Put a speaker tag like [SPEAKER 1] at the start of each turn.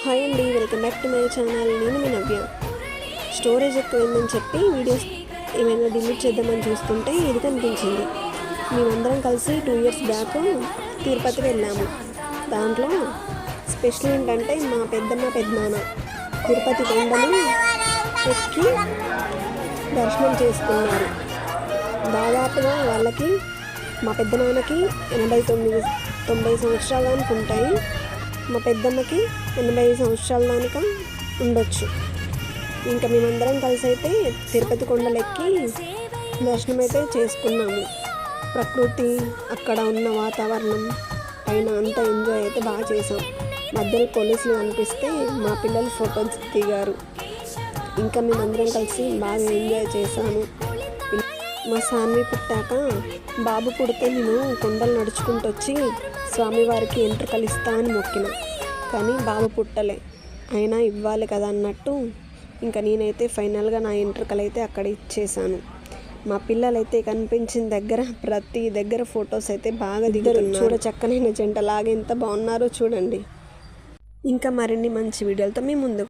[SPEAKER 1] Hi అండి, welcome back to my channel. నేను మీ నవ్య. Storage ఎక్కువైందని చెప్పి వీడియోస్ ఏమైనా డిలీట్ చేద్దామని చూస్తుంటే ఇది కనిపించింది. మేమందరం కలిసి 2 years బ్యాక్ తిరుపతి వెళ్ళాము. దాంట్లో స్పెషల్ ఏంటంటే మా పెద్దనాన్న తిరుపతి కొండను ఎక్కి దర్శనం చేసుకున్నారు. దాదాపుగా వాళ్ళకి మా పెద్దనాన్నకి 89-90 సంవత్సరాలు అనుకుంటాయి. మా పెద్దమ్మకి 80 సంవత్సరాల దానిక ఉండొచ్చు. ఇంకా మేమందరం కలిసి అయితే తిరుపతి కొండలెక్కి దర్శనం అయితే చేసుకున్నాము. ప్రకృతి, అక్కడ ఉన్న వాతావరణం పైన అంతా ఎంజాయ్ అయితే బాగా చేసాం. మధ్యలో పోలీసులు కనిపిస్తే మా పిల్లలు ఫొటోస్ దిగారు. ఇంకా మేమందరం కలిసి బాగా ఎంజాయ్ చేశాము. మా సాన్వి పుట్టాక బాబు పుడితే నేను కొండలు నడుచుకుంటూ వచ్చి స్వామివారికి ఎంట్రుకలు ఇస్తా అని మొక్కిన. కానీ బాబు పుట్టలే, అయినా ఇవ్వాలి కదా అన్నట్టు ఇంకా నేనైతే ఫైనల్గా నా ఎంట్రుకలు అయితే అక్కడ ఇచ్చేసాను. మా పిల్లలైతే కనిపించిన దగ్గర ప్రతి దగ్గర ఫొటోస్ అయితే బాగా దిగారు. చూడ చక్కనైన జంటలాగా ఎంత బాగున్నారో చూడండి. ఇంకా మరిన్ని మంచి వీడియోలతో మీ ముందు